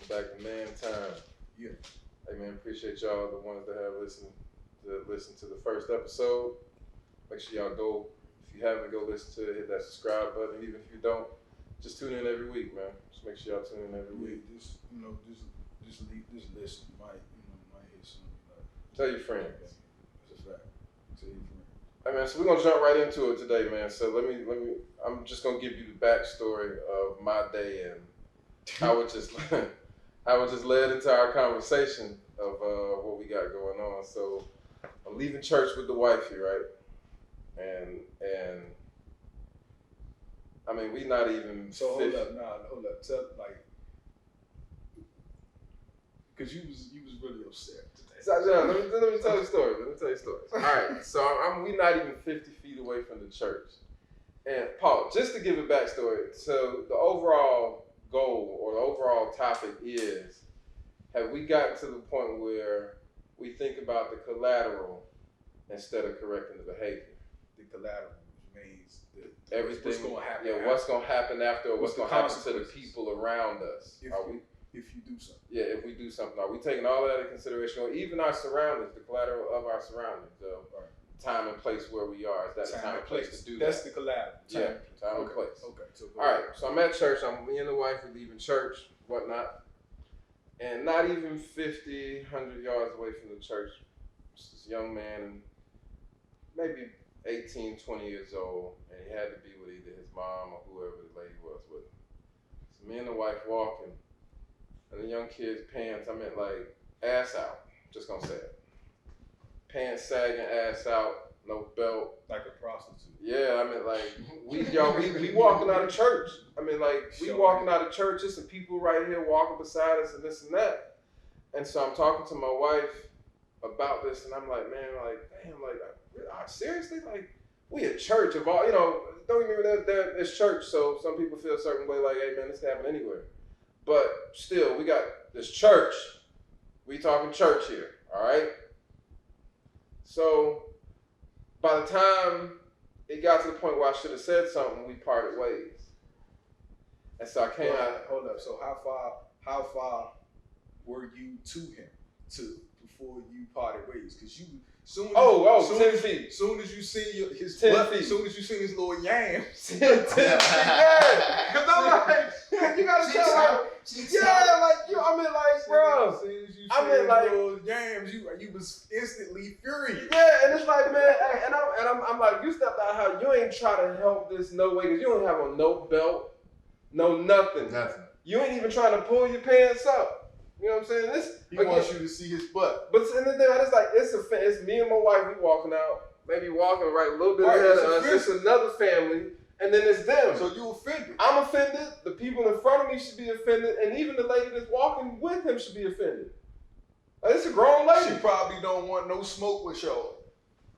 back to man time. Yeah. Hey man, appreciate y'all, the ones that have listened to the first episode. Make sure y'all go, if you haven't, go listen to it, hit that subscribe button. Even if you don't, just tune in every week, man. Just make sure y'all tune in every week. Just listen. Might hit something. Tell your friends. That's a fact. Tell your friends. Hey man, so we're gonna jump right into it today, man. So let me. I'm just gonna give you the backstory of my day and how it just led into our conversation of what we got going on. So I'm leaving church with the wifey, right? And I mean, we not even. So hold up. Tell because you was really upset today. So, let me tell you a story. All right, so we not even 50 feet away from the church. And Paul, just to give a backstory, so the overall goal or the overall topic is, have we gotten to the point where we think about the collateral instead of correcting the behavior? The collateral means everything. What's going to happen? Yeah, what's going to happen after? What's going to happen to the people around us? If you do something. Yeah, if we do something. Are we taking all of that into consideration? Or even our surroundings, the collateral of our surroundings, time and place where we are. Is that the time and place to do that? That's the collateral. Time and place. Okay. So all right, so I'm at church. Me and the wife are leaving church, whatnot. And not even 50, 100 yards away from the church, this young man, and maybe 18, 20 years old, and he had to be with either his mom or whoever the lady was with him. So me and the wife walking, and the young kid's pants, I meant like ass out, just gonna say it. Pants sagging, ass out, no belt. Like a prostitute. Yeah, I mean like, we walking out of church. I mean like, we walking out of church, there's some people right here walking beside us and this and that. And so I'm talking to my wife about this and I'm like, man, like, damn, like, seriously? Like, we at church of all, don't get me wrong, it's church, so some people feel a certain way like, hey man, this can happen anywhere. But still, we got this church. We talking church here, all right? So by the time it got to the point where I should have said something, we parted ways. And so I came out. Hold up. So how far were you to him before you parted ways? Because you soon 10 feet. Soon as you see his 10 butt, feet. Soon as you see his little yams. 10 feet. Yeah. Because I'm like, you gotta tell her. Yeah, like I mean, like, bro. As soon as you I mean, like, those yams, you was instantly furious. Yeah, and it's like, man, and I'm like, you stepped out how you ain't try to help this no way because you don't have on no belt, no nothing. Nothing. You ain't even trying to pull your pants up. You know what I'm saying? He wants you to see his butt. But in the day, it's like it's me and my wife. We walking out, maybe walking right a little bit ahead of us. It's another family. And then it's them. So you offended. I'm offended. The people in front of me should be offended. And even the lady that's walking with him should be offended. Like, it's a grown lady. She probably don't want no smoke with y'all.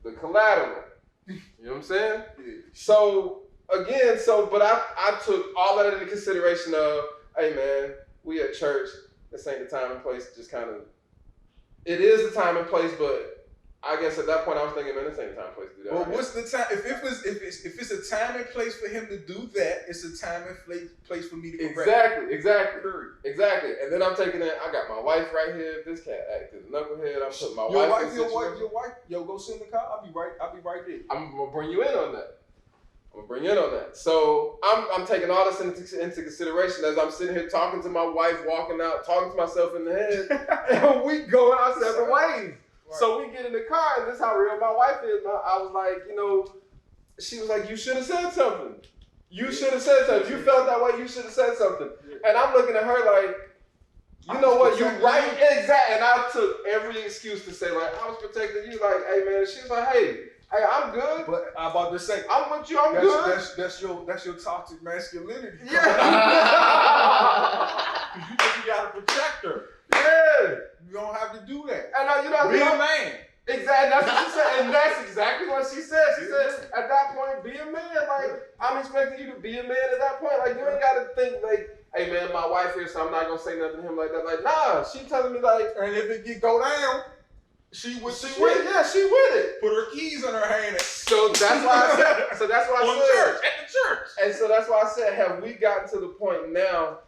The collateral. You know what I'm saying? Yeah. So, again, but I took all of that into consideration of, hey, man, we at church. This ain't the time and place. Just kind of, it is the time and place, but I guess at that point I was thinking, man, this ain't the time and place to do that. Well, what's the time? If it's a time and place for him to do that, it's a time and place for me to correct. Exactly. And then I'm taking that. I got my wife right here. This cat acted knucklehead. I'm putting my wife in the situation. Your wife. Yo, go sit in the car. I'll be right there. I'm gonna bring you in on that. So I'm taking all this into consideration as I'm sitting here talking to my wife, walking out, talking to myself in the head, and we going our separate ways. Right. So we get in the car, and this is how real my wife is. I was like, she was like, you should have said something. You should have said something. If you felt that way, you should have said something. And I'm looking at her like, you know what, you're right. Exactly. And I took every excuse to say, like, I was protecting you. Like, hey, man. She was like, hey, I'm good. But I'm about to say, I'm with you. I'm good. That's your toxic masculinity. Yeah. Because you think you got to protect her. Yeah. You don't have to do that. And be a man. Exactly. That's what she said. And that's exactly what she said. She said, at that point, be a man. Like, I'm expecting you to be a man at that point. Like, you ain't got to think, like, hey, man, my wife here, so I'm not going to say nothing to him like that. Like, nah. She telling me, like. And if it go down, she with it. Yeah, she with it. Put her keys in her hand. So that's why I said. At the church. And so that's why I said, have we gotten to the point now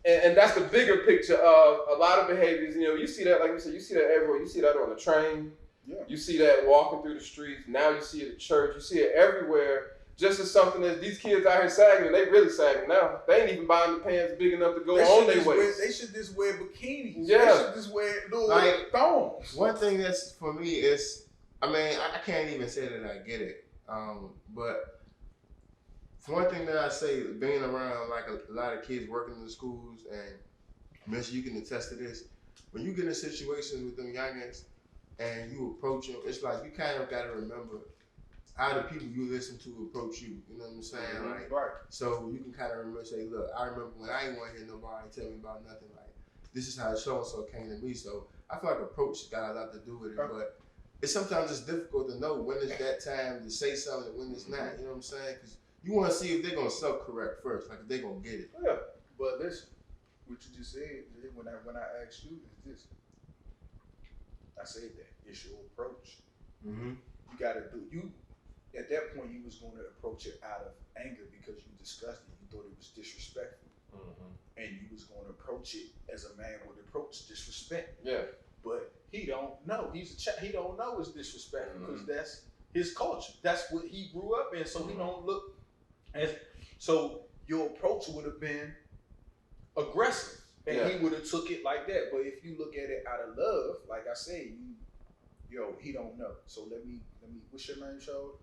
And that's the bigger picture of a lot of behaviors. You know, you see that, like you said, you see that everywhere. You see that on the train. Yeah. You see that walking through the streets. Now you see it at church. You see it everywhere. Just as something that these kids out here sagging, and they really sagging now. They ain't even buying the pants big enough to go on their waist. They should just wear bikinis. Yeah. They should just wear little thongs. One thing that's for me is, I mean, I can't even say that I get it. But one thing that I say, being around like a lot of kids working in the schools, and Miss, you can attest to this. When you get in situations with them youngins and you approach them, it's like you kind of got to remember how the people you listen to approach you. You know what I'm saying? Mm-hmm. Like, right. So you can kind of remember, say, look, I remember when I didn't want to hear nobody tell me about nothing. Like, this is how so and so came to me. So I feel like approach got a lot to do with it, but sometimes it's difficult to know when is that time to say something and when it's not. You know what I'm saying? Because you want to see if they're gonna self-correct first, like if they're gonna get it. Yeah. But listen, what you just said when I asked you is this. I said that it's your approach. Mm-hmm. You got to do. At that point, you was going to approach it out of anger because you discussed it. You thought it was disrespectful, and you was going to approach it as a man would approach disrespect. Yeah. But he don't know. He don't know it's disrespectful because that's his culture. That's what he grew up in. So he don't look. And so your approach would have been aggressive, and he would have took it like that. But if you look at it out of love, like I said, he don't know. So let me. What's your name, Shawty?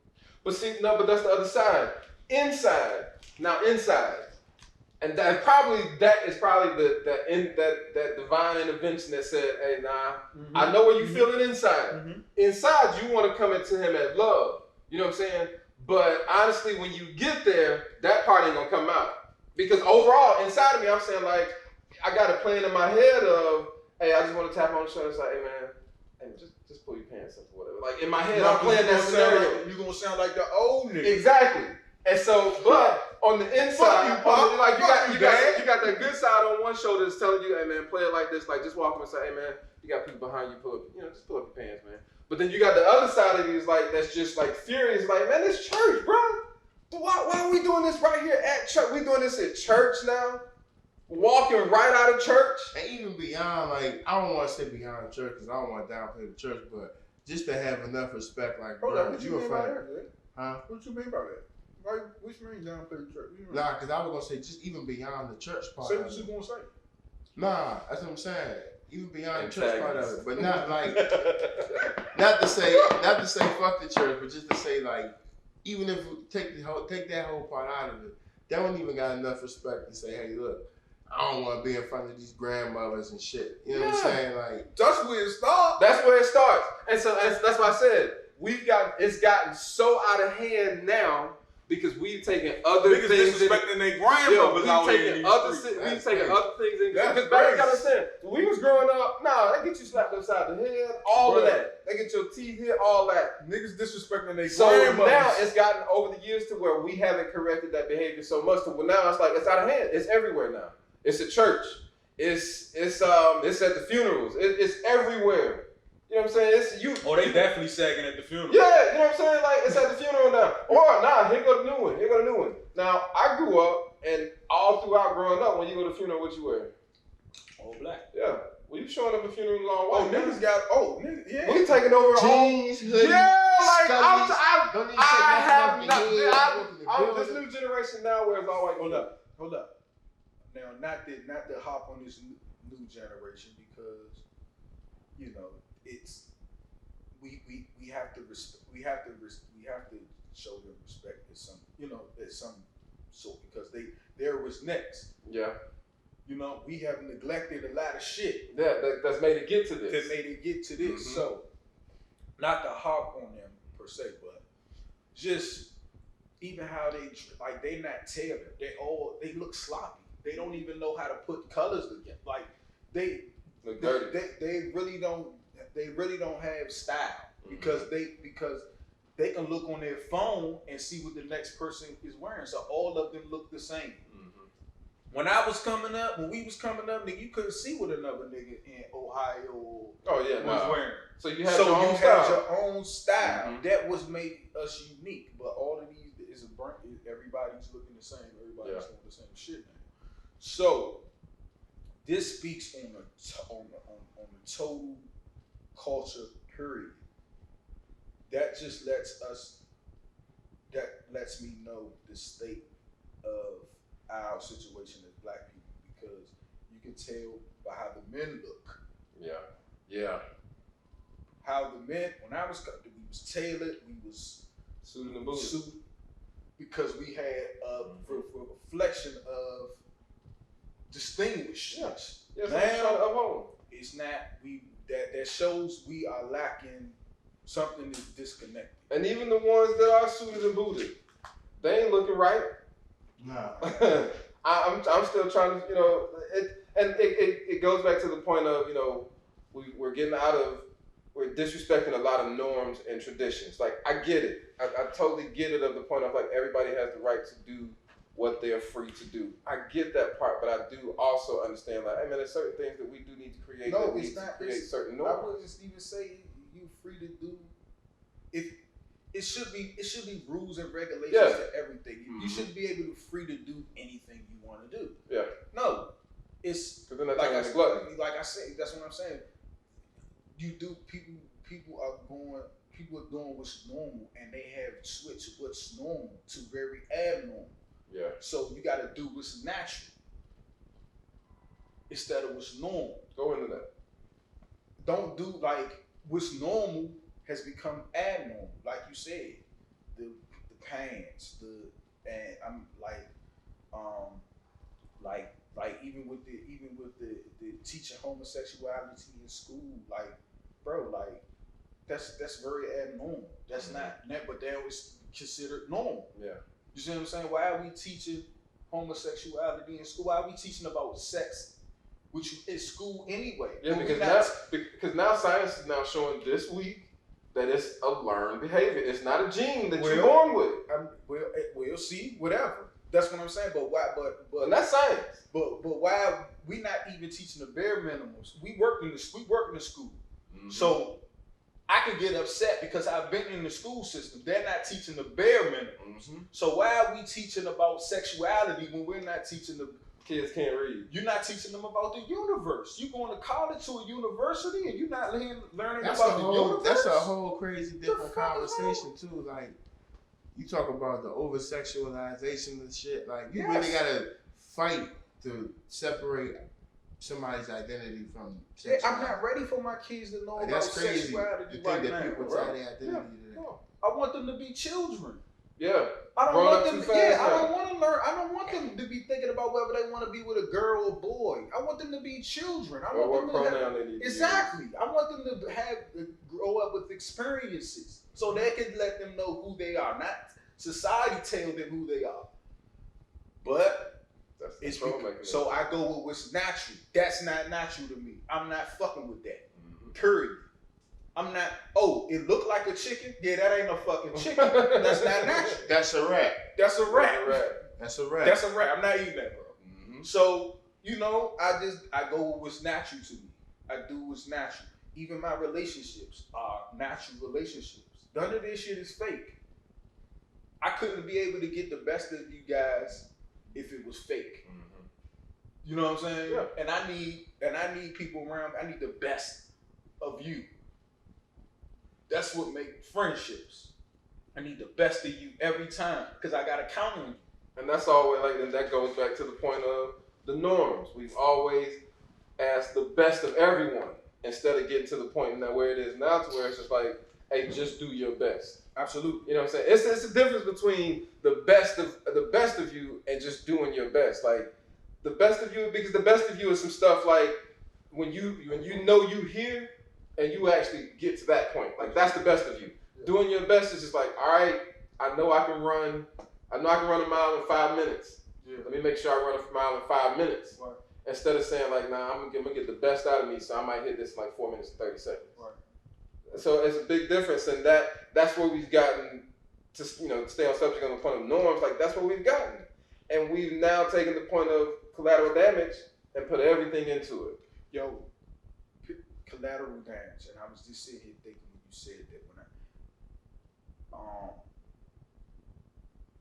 But see, no, but that's the other side. Inside, and that is probably that divine intervention that said, "Hey, I know what you feeling inside. Inside, you want to come into him as love. You know what I'm saying? But honestly, when you get there, that part ain't gonna come out because overall, inside of me, I'm saying like, I got a plan in my head of, hey, I just want to tap on the shoulder and say, hey man, just pull your pants up or whatever. Like in my head, I'm playing that scenario. You're gonna sound like the old nigga. Exactly. And so, but on the inside, you got that good side on one shoulder that's telling you, hey man, play it like this. Like just walk up and say, hey man, you got people behind you, just pull up your pants, man. But then you got the other side of you is like that's just like furious, like man, it's church, bro. Why are we doing this right here at church? We doing this at church now. Walking right out of church. And even beyond, like, I don't want to say beyond church because I don't want to downplay the church, but just to have enough respect, like, bro, what you mean by that? Huh? What you mean by that? Like, which mean downplay the church? Nah, because I was going to say just even beyond the church part. Say what you going to say. Nah, that's what I'm saying. Even beyond the church part of it, but not like, not to say fuck the church, but just to say like, even if we take that whole part out of it, that one even got enough respect to say, hey, look, I don't want to be in front of these grandmothers and shit. You know what I'm saying? Like that's where it starts. That's where it starts. And so that's why I said it's gotten so out of hand now because we've taken other things. Disrespecting their grandmothers out here. We've taken other things in. Because back you gotta understand, when we was growing up, they get you slapped upside the head, all of that. They get your teeth hit, all that. Niggas disrespecting their grandmothers. So now it's gotten over the years to where we haven't corrected that behavior so much to where now it's like it's out of hand. It's everywhere now. It's at church. It's at the funerals. It's everywhere. You know what I'm saying? It's you. Oh, they definitely sagging at the funeral. Yeah, you know what I'm saying? Like it's at the funeral now. Or here go the new one. Now I grew up and all throughout growing up, when you go to the funeral, what you wear? All black. Yeah. Well, you showing up at funerals all white. Yeah. We taking over jeans, hoodie, I'm this new generation now where it's all white. Hold up. Now, not to hop on this new generation because it's we have to show them respect at some sort because there was next. Yeah. We have neglected a lot of shit. That's made it get to this. That made it get to this. Mm-hmm. So, not to hop on them per se, but just even how they not tailored. They look sloppy. They don't even know how to put colors together. Like they really don't have style because they can look on their phone and see what the next person is wearing. So all of them look the same. When we was coming up, nigga, you couldn't see what another nigga in Ohio was wearing. So you had your own style. That was made us unique. But all of these everybody's looking the same. Everybody's doing the same shit now. So this speaks on the total culture period. That just lets me know the state of our situation as black people, because you can tell by how the men look. Yeah. How the men, when I was, we was tailored, we was suited and booted. suited, because we had a reflection of distinguished. Yeah, now it's not, that shows we are lacking, something is disconnected. And even the ones that are suited and booted, they ain't looking right. Nah. I'm still trying to, it goes back to the point of, we're getting we're disrespecting a lot of norms and traditions. Like, I get it. I totally get it, of the point of, like, everybody has the right to do what they're free to do. I get that part, but I do also understand, like, there's certain things that we do need to create. No, that it's not. Create certain I norms. wouldn't even say you free to do. If it should be rules and regulations to everything. Mm-hmm. You shouldn't be able to free to do anything you want to do. Yeah. No, it's then like I said. That's what I'm saying. You do people are doing what's normal, and they have switched what's normal to very abnormal. Yeah. So you got to do what's natural instead of what's normal. Go into that. Don't do, like, what's normal has become abnormal. Like you said, the pants, and I'm like even with the teaching homosexuality in school, like, bro, like, that's very abnormal. That's not, but they always considered normal. Yeah. You see what I'm saying? Why are we teaching homosexuality in school? Why are we teaching about sex, which is school anyway? Yeah, because now science is now showing this week that it's a learned behavior. It's not a gene that you're born with. We'll see, whatever. That's what I'm saying. But why? But and that's science. But why are we not even teaching the bare minimums? We work in the school. Mm-hmm. So I can get upset because I've been in the school system. They're not teaching the bare minimums. Mm-hmm. So why are we teaching about sexuality when we're not teaching the kids can't read? You're not teaching them about the universe. You're going to college to a university and you're not learning that's about the universe. That's a whole crazy different conversation too. Like, you talk about the over sexualization and shit. Like, you really gotta fight to separate somebody's identity from sexuality. I'm not ready for my kids to know about sexuality right now. People tie their identity to that. No. I want them to be children. Yeah. I don't want them. I don't want to learn. I don't want them to be thinking about whether they want to be with a girl or boy. I want them to be children. I want them to have, exactly. I want them to grow up with experiences so they can let them know who they are. Not society tell them who they are. But it's so I go with what's natural. That's not natural to me. I'm not fucking with that. Mm-hmm. Period. I'm not, it looked like a chicken? Yeah, that ain't no fucking chicken. That's not natural. That's a rat. That's a rat. That's a rat. That's a rat. I'm not eating that, bro. Mm-hmm. So, I go with what's natural to me. I do what's natural. Even my relationships are natural relationships. None of this shit is fake. I couldn't be able to get the best of you guys if it was fake. Mm-hmm. You know what I'm saying? Yeah. And I need people around. I need the best of you. That's what makes friendships. I need the best of you every time because I gotta count on you. And that's always and that goes back to the point of the norms. We've always asked the best of everyone instead of getting to the point now where it is now, to where it's just like, hey, just do your best. Absolutely. You know what I'm saying? It's a difference between the best of you and just doing your best. Like, the best of you, because the best of you is some stuff like when you know you here and you actually get to that point. Like, that's the best of you. Yeah. Doing your best is just like, all right, I know I can run a mile in 5 minutes. Yeah. Let me make sure I run a mile in 5 minutes. Right. Instead of saying like, nah, I'm gonna get the best out of me, so I might hit this in like 4 minutes and 30 seconds. Right. So it's a big difference, and that's where we've gotten to, stay on subject on the point of norms. Like, that's where we've gotten, and we've now taken the point of collateral damage and put everything into it. Yo, collateral damage, and I was just sitting here thinking when you said that,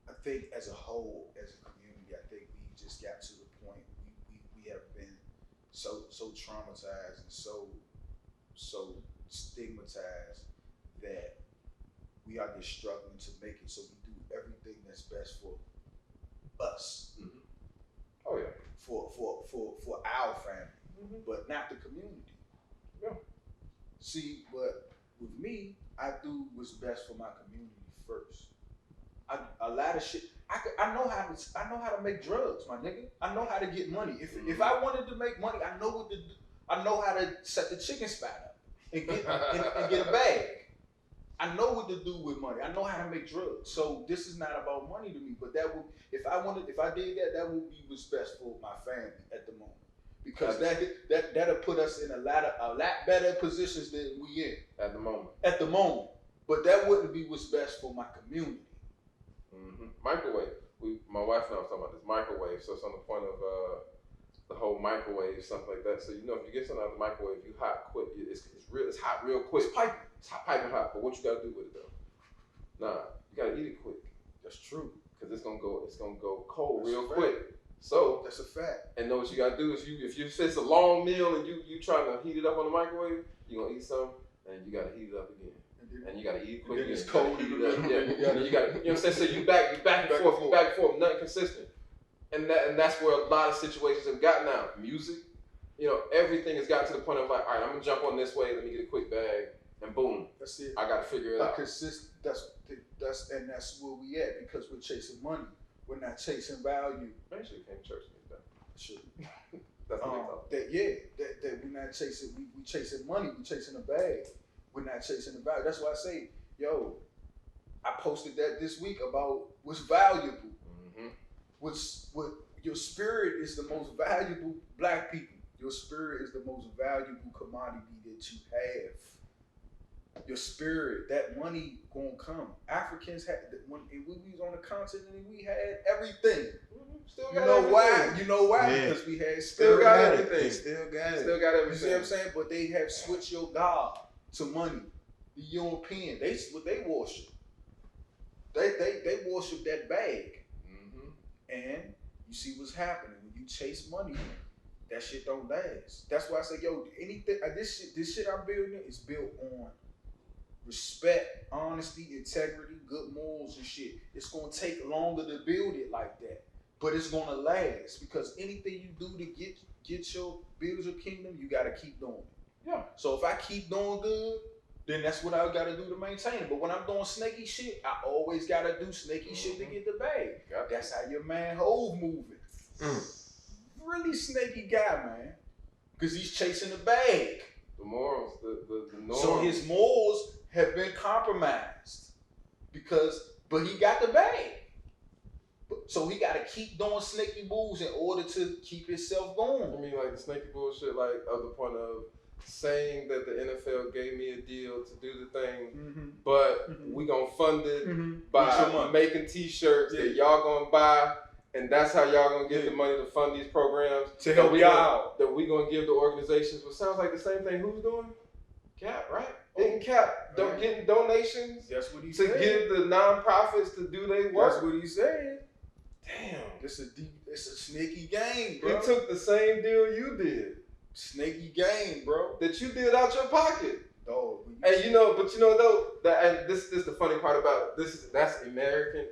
I think as a whole, as a community, I think we just got to the point we have been so traumatized and so stigmatized that we are just struggling to make it. So we do everything that's best for us. Mm-hmm. Oh yeah. For our family, but not the community. Yeah. See, but with me, I do what's best for my community first. A lot of shit. I know how to make drugs, my nigga. I know how to get money. If I wanted to make money, I know what to do. I know how to set the chicken spot up and get and get a bag. I know what to do with money. I know how to make drugs. So this is not about money to me. But that would, if I did that, that would be what's best for my family at the moment. Because that'll put us in a lot better positions than we in at the moment. At the moment, but that wouldn't be what's best for my community. Mm-hmm. Microwave. My wife and I was talking about this microwave. So it's on the point of the whole microwave stuff like that. So if you get something out of the microwave, you hot quick. It's hot real quick. It's piping. It's hot, piping hot. But what you gotta do with it though? Nah, you gotta eat it quick. That's true. Cause it's gonna go cold That's real quick. So that's a fact. And know what you gotta do is if it's a long meal and you trying to heat it up on the microwave, you gonna eat some and you gotta heat it up again. And you gotta eat it quick. And then it's cold. Heat it up. Yeah. And you gotta, you know what I'm saying? So you back and forth, nothing consistent. And that's where a lot of situations have gotten now. Music, everything has gotten to the point of like, all right, I'm gonna jump on this way, let me get a quick bag, and boom. That's it. I gotta figure it out. That's where we at because we're chasing money. We're not chasing value. Actually, came to church with that. Sure. That's what they talk. That we're not chasing. We chasing money. We chasing a bag. We're not chasing the value. That's why I say, I posted that this week about what's valuable. Mm-hmm. What your spirit is the most valuable. Black people, your spirit is the most valuable commodity that you have. Your spirit, that money gonna come. Africans had when we was on the continent, we had everything. Still You got know everything. why? You know why? Yeah. Because we had Still got everything. everything. Still got it. Still got everything. You see what I'm saying? But they have switched your God to money. The European, they worship. They worship that bag. Mm-hmm. And you see what's happening when you chase money. That shit don't last. That's why I say, anything. This shit I'm building is built on respect, honesty, integrity, good morals and shit. It's gonna take longer to build it like that, but it's gonna last because anything you do to build your kingdom, you gotta keep doing it. Yeah. So if I keep doing good, then that's what I gotta do to maintain it. But when I'm doing snaky shit, I always gotta do snaky shit to get the bag. That's how your man Hove moving. Really snaky guy, man, because he's chasing the bag. The morals, the norms. So his morals have been compromised but he got the bag. So he got to keep doing snaky moves in order to keep himself going. I mean, like the snaky bullshit, like of the point of saying that the NFL gave me a deal to do the thing, but we gonna fund it by making T-shirts that y'all gonna buy, and that's how y'all gonna get the money to fund these programs to help y'all. That we gonna give the organizations. What sounds like the same thing. Who's doing? Cap, right? Getting Cap, getting donations. That's what he said. To give the nonprofits to do their work. That's what he said. Damn, it's a sneaky game, bro. He took the same deal you did. Sneaky game, bro. That you did out your pocket. Dog. And though, and this is the funny part about it. That's American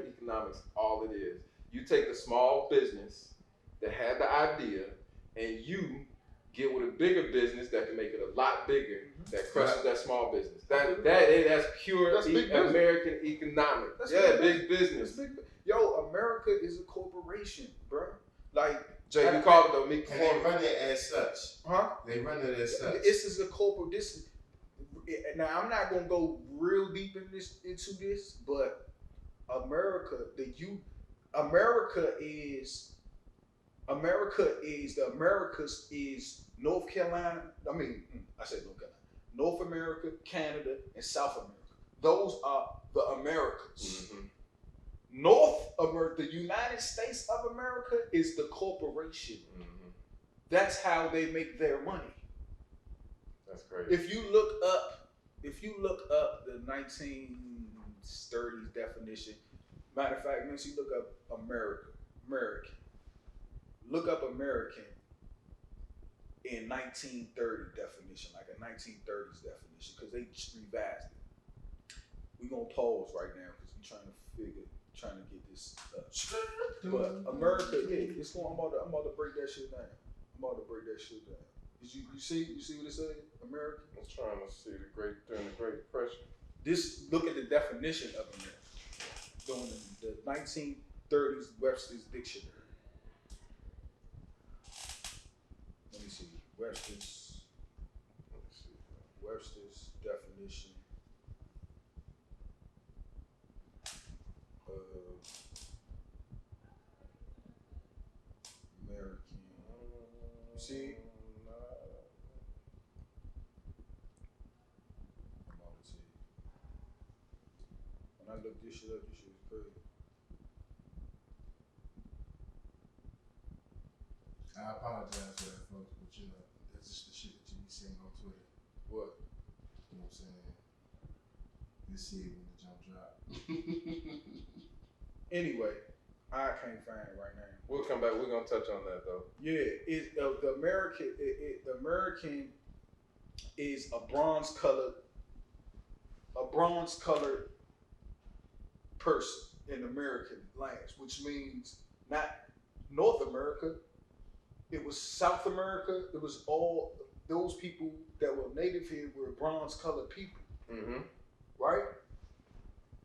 economics. All it is. You take a small business that had the idea, and you get with a bigger business that can make it a lot bigger, that crushes that small business. That's pure American economics. That's big business. America is a corporation, bro. Like Jay, you call it though. And they run it as such. Huh? They run it as such. This is a corporate. Now I'm not gonna go real deep into this, but America is the Americas is North Carolina. I said North Carolina. North America, Canada, and South America. Those are the Americas. Mm-hmm. North America, the United States of America, is the corporation. Mm-hmm. That's how they make their money. That's crazy. If you look up the 1930s definition, matter of fact, Mincey, look up American. Look up American. in 1930 definition, like a 1930s definition, because they just revised it. We're gonna pause right now because we're trying to get this straight. But America, yeah, it's going. I'm about to break that shit down. You see what it says? America. I was trying to see during the Great Depression. Look at the definition of America during the 1930s Webster's Dictionary. Let me see. Webster's definition of American. See? I'm about to see. When I look this shit up, this shit is crazy. I apologize for that, folks, but you know, that's just the shit that you be seeing on Twitter. What? You know what I'm saying? You see it when the jump drop. Anyway, I can't find it right now. We'll come back. We're gonna touch on that though. Yeah, the American is a bronze colored person in American lands, which means not North America. It was South America. It was all those people that were native here were bronze colored people, right?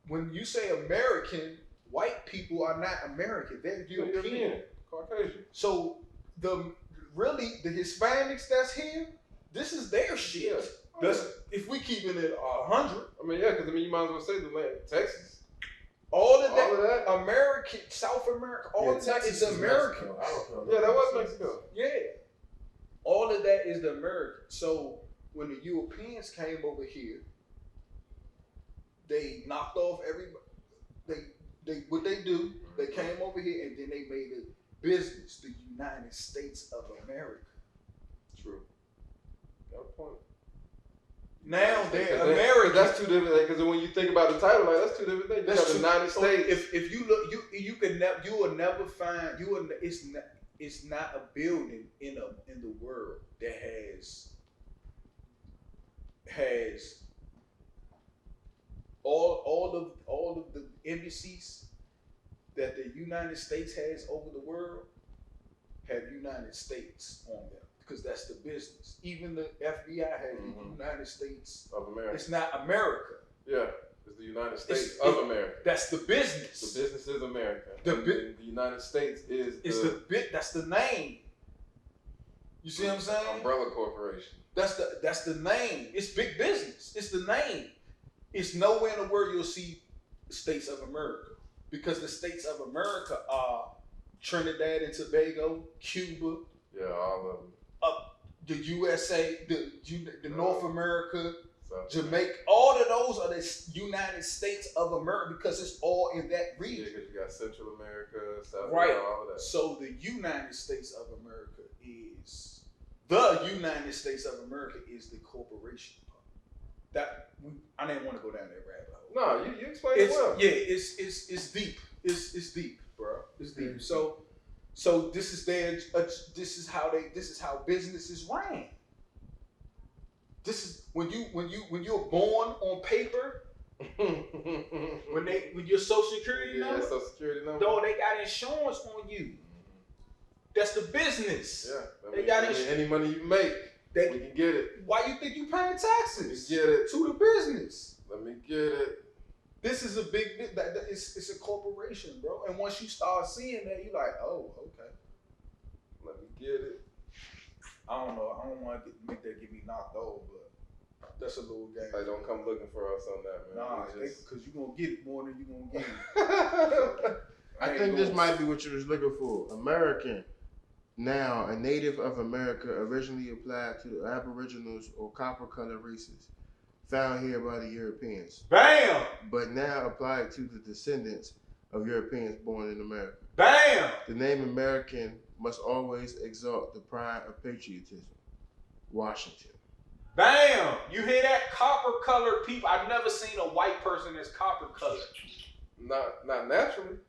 When you say American, white people are not American; they're European. Caucasian. So the Hispanics that's here, this is their shit. Yeah. If we keeping it 100. I mean, yeah, because you might as well say the land, Texas. All of that, American, South America, all of that Texas is American. Yeah, that was Mexico. Yeah, all of that is the American. So when the Europeans came over here, they knocked off everybody. They came over here and then they made a business, the United States of America. True. Got a point. Now they're American. That's two different things. Because when you think about the title, like that's two different things. You got the United States. If you look, you will never find it's not a building in the world that has all of the embassies that the United States has over the world have United States on them. Because that's the business. Even the FBI has the United States of America. It's not America. Yeah, it's the United States of America. That's the business. The business is America. The United States is that's the name. You see what I'm saying? Umbrella corporation. That's the name. It's big business. It's the name. It's nowhere in the world you'll see the States of America. Because the States of America are Trinidad and Tobago, Cuba. Yeah, all of them. The USA, the North America, Jamaica, all of those are the United States of America because it's all in that region. Yeah, because you got Central America, South right. America, all of that. So the United States of America is the corporation part. I didn't want to go down that rabbit hole. No, you explained it well. Yeah, it's deep. It's deep, bro. It's deep. So this is how businesses ran. This is when you're born on paper. when your Social Security number. Social Security number. Though they got insurance on you. That's the business. Yeah. They got any money you make, we can get it. Why you think you paying taxes? Get it to the business. Let me get it. This is a big. It's a corporation, bro. And once you start seeing that, you're like, oh, okay. Let me get it. I don't know. I don't want to make that get me knocked over, but that's a little game. Like, don't come looking for us on that, man. Nah, because you're going to get it more than you're going to get. I think this might be what you was looking for. American, now a native of America, originally applied to the Aboriginals or copper-colored races found here by the Europeans. Bam! But now applied to the descendants of Europeans born in America. Bam! The name American must always exalt the pride of patriotism. Washington. Bam! You hear that? Copper-colored people. I've never seen a white person that's copper-colored. Not naturally.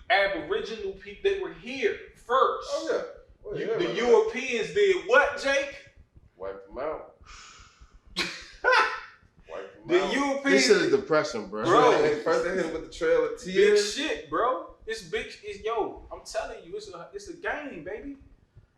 Aboriginal people, they were here first. Oh, yeah. Well, The yeah, Europeans did what, Jake? Wipe them out. Wipe them The out. Europeans. This shit is depression, bro. Bro. First they hit him with the trail of Big tears. shit, bro. It's big. Yo, I'm telling you, it's a game, baby.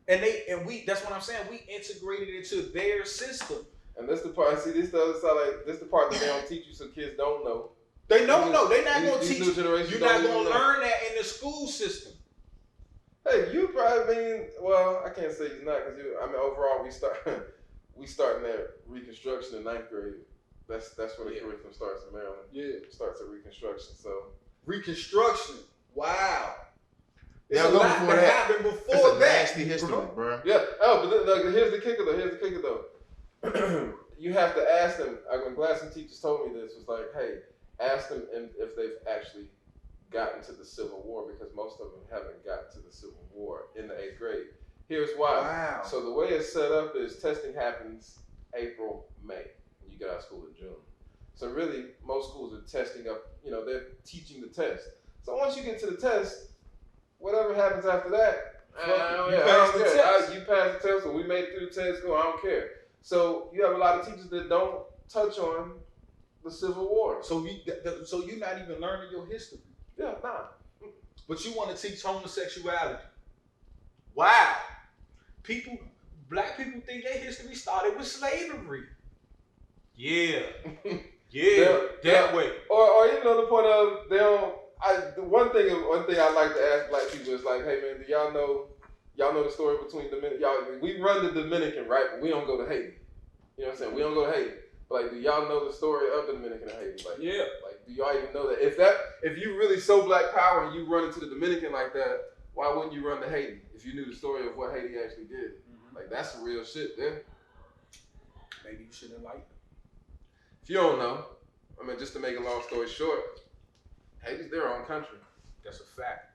And we. That's what I'm saying. We integrated into their system. And that's the part. See, this the other side. Like this the part that they don't teach you, so kids don't know. They don't know. They're not gonna These teach new you. generations You're don't not gonna even know. learn that in the school system. Hey, you probably mean. Well, I can't say he's not because overall we starting that Reconstruction in 9th grade. That's where the curriculum starts in Maryland. Yeah. It starts at Reconstruction. So Reconstruction. Wow. It's Yeah, a go lot before that that. happened It's before a that. nasty history, bro. yeah. Oh, but look, here's the kicker though. You have to ask them. I'm glad some teachers told me this. Was like, hey, ask them if they've actually gotten to the Civil War because most of them haven't gotten to the Civil War in the 8th grade. Here's why. Wow. So the way it's set up is testing happens April, May. And you get out of school in June. So really, most schools are testing up. They're teaching the test. So once you get to the test, whatever happens after that, You pass the test. You pass the test, so we made it through the test. Go, I don't care. So you have a lot of teachers that don't touch on the Civil War. So you're not even learning your history. Yeah, nah. But you want to teach homosexuality. Wow. Black people think their history started with slavery. Yeah. Yeah. That way. Or even on the point of they don't. One thing I like to ask black people is like, hey man, do y'all know the story between we run the Dominican, right? But we don't go to Haiti. You know what I'm saying? We don't go to Haiti. But like, do y'all know the story of the Dominican and Haiti? Like, Yeah. Like, do y'all even know that? If you really so black power and you run into the Dominican like that, why wouldn't you run to Haiti if you knew the story of what Haiti actually did? Mm-hmm. Like, that's some real shit there. Maybe you should enlighten. If you don't know, just to make a long story short, Haiti's their own country. That's a fact.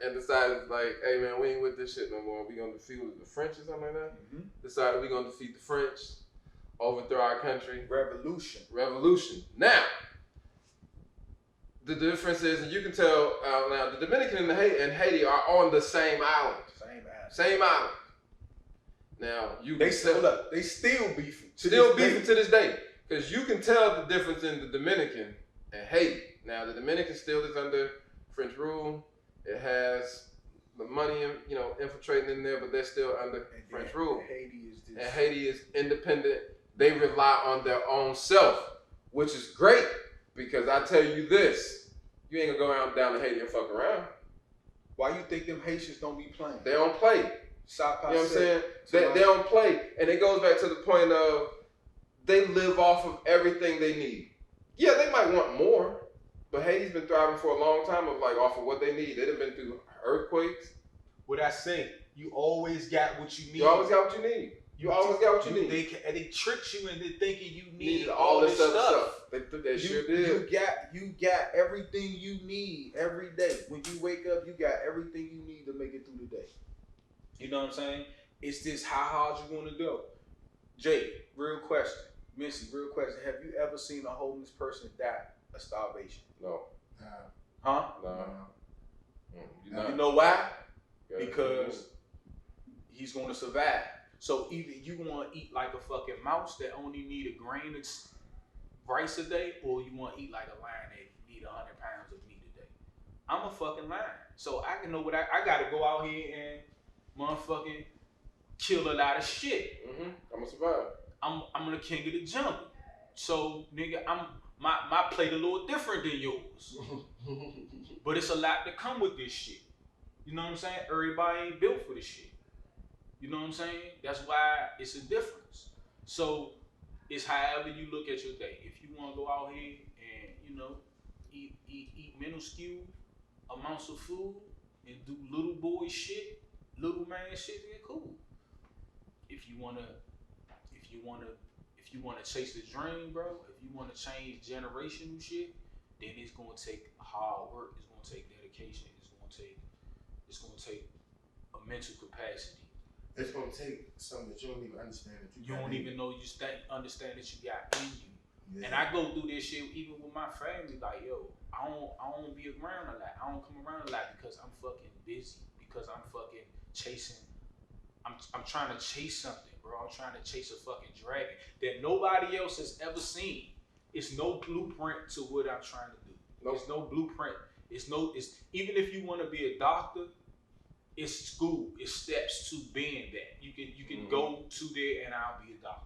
And decided like, hey man, we ain't with this shit no more. We gonna defeat the French or something like that. Mm-hmm. Decided we gonna defeat the French, overthrow our country. Revolution. Now, the difference is, and you can tell now, the Dominican and Haiti are on the same island. Same island. Now They still beefing. Still beefing to this day, because you can tell the difference in the Dominican and Haiti. Now the Dominican still is under French rule. It has the money, infiltrating in there, but they're still under French rule. And Haiti is independent. They rely on their own self, which is great, because I tell you this, you ain't gonna go down to Haiti and fuck around. Why you think them Haitians don't be playing? They don't play. You know what I'm saying? They don't play. And it goes back to the point of they live off of everything they need. Yeah, they might want more, but Haiti's been thriving for a long time off of what they need. They've been through earthquakes. What I say, you always got what you need. You always got what you need. You always got what you need. They tricked you into thinking you needed all this stuff. stuff. They sure did. You got everything you need every day. When you wake up, you got everything you need to make it through the day. You know what I'm saying? It's just how hard you want to go. Jay, real question. Mincey, real question. Have you ever seen a homeless person die of starvation? No. Huh? No. You know why? Because he's going to survive. So either you want to eat like a fucking mouse that only need a grain of rice a day, or you want to eat like a lion that need 100 pounds of meat a day. I'm a fucking lion. So I can know what I got to go out here and motherfucking kill a lot of shit. Mm-hmm. I'm gonna survive. I'm the king of the jungle. So nigga, my plate a little different than yours. But it's a lot to come with this shit. You know what I'm saying? Everybody ain't built for this shit. You know what I'm saying? That's why it's a difference. So it's however you look at your day. If you want to go out here and eat minuscule amounts of food and do little boy shit, little man shit, then cool. If you wanna chase the dream, bro, if you wanna change generational shit, then it's gonna take hard work, it's gonna take dedication, it's gonna take a mental capacity. It's gonna take something that you don't even understand that you don't even know understand that you got in you. Yeah. And I go through this shit even with my family, like, yo, I don't be around a lot. I don't come around a lot because I'm fucking busy, because I'm fucking chasing I'm trying to chase something, bro. I'm trying to chase a fucking dragon that nobody else has ever seen. It's no blueprint to what I'm trying to do. There's no blueprint. It's even if you want to be a doctor, it's school. It's steps to being that. You can go to there and I'll be a doctor.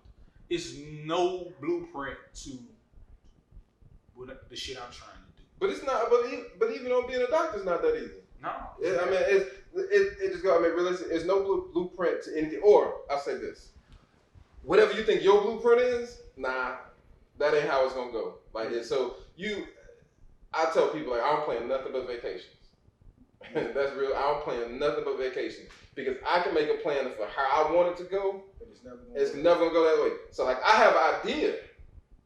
It's no blueprint to what the shit I'm trying to do. But it's not. But even on being a doctor is not that easy. No. I mean, it just go. I mean, realistic. There's no blueprint to anything. Or I'll say this: whatever you think your blueprint is, nah, that ain't how it's gonna go. Like, so I tell people, like, I don't plan nothing but vacations. That's real. I don't plan nothing but vacations because I can make a plan for how I want it to go. But it's never gonna go that way. So like, I have an idea.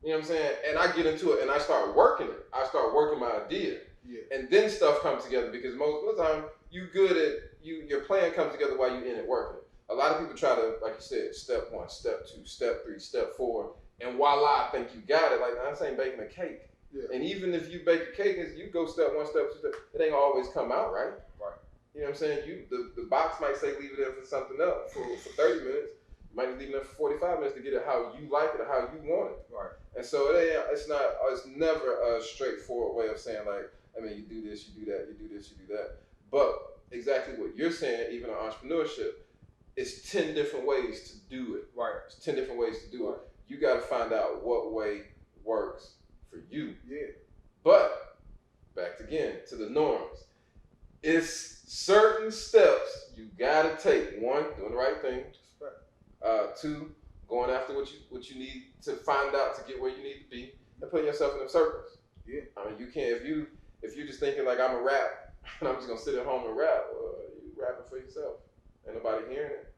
You know what I'm saying? And I get into it and I start working it. I start working my idea. Yeah. And then stuff comes together because most of the time you good at your plan comes together while you're in it working. A lot of people try to, like you said, step 1, step 2, step 3, step 4, and voila, I think you got it. Like, I'm saying baking a cake. Yeah. And even if you bake a cake, you go step 1, step 2, it ain't always come out right. Right. You know what I'm saying? The box might say leave it in for something else for 30 minutes. You might leave it in for 45 minutes to get it how you like it or how you want it. Right. And so it's never a straightforward way of saying like, I mean, you do this, you do that, you do this, you do that. But exactly what you're saying, even in entrepreneurship, it's 10 different ways to do it. Right. It's 10 different ways to do it. You got to find out what way works for you. Yeah. But back again to the norms. It's certain steps you got to take. 1, doing the right thing. 2, going after what you need to find out to get where you need to be, and putting yourself in them circles. Yeah. I mean, you can't if you're just thinking like I'm a rap and I'm just gonna sit at home and rap. Well, you rapping for yourself. Ain't nobody hearing it.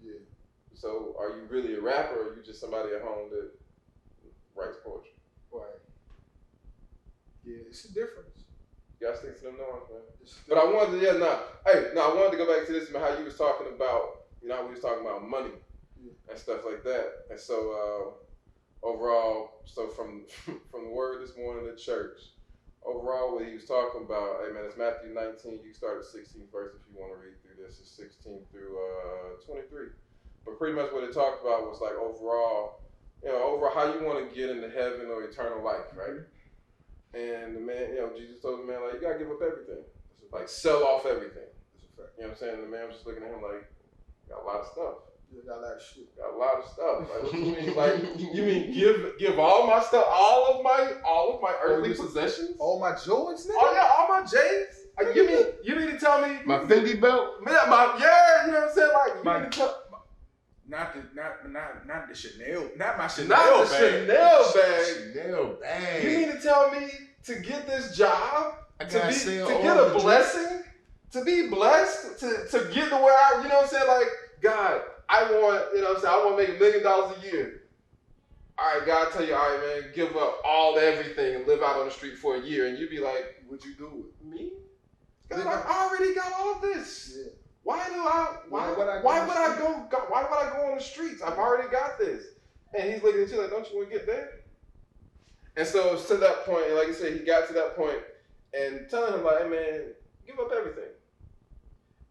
Yeah. So are you really a rapper, or are you just somebody at home that writes poetry? Right. Yeah, it's a difference. You gotta stick to them norms, man. But I wanted to, I wanted to go back to this, man, how you was talking about, how we was talking about money and stuff like that. And so overall, so from the word this morning at church, overall what he was talking about, hey man, it's Matthew 19, you start at 16th verse if you want to read through this, it's 16 through 23. But pretty much what it talked about was like overall how you want to get into heaven or eternal life, right? And the man, Jesus told the man, like, you gotta give up everything. Like, sell off everything. You know what I'm saying? And the man was just looking at him like, got a lot of stuff. You got a lot of shit. Got a lot of stuff. Like, what you mean? Like, you mean give all my stuff, all of my earthly possessions? All my Jordans, nigga? Oh yeah, all my J's? You mean to tell me my Fendi belt? You know what I'm saying? Like, you mean to tell Not the Chanel, not my Chanel not the bag. Chanel bag. You mean to tell me to get this job, to get a blessing, to be blessed, to get to where I, you know what I'm saying? Like, God, I want, I want to make $1 million a year. All right, God tell you, all right, man, give up everything and live out on the street for a year. And you be like, would you do it? Me? God, I already got all this. Yeah. Why would I go on the streets? I've already got this. And he's looking at you like, don't you want to get there? And so it's to that point, and like I said, he got to that point and telling him like, hey man, give up everything.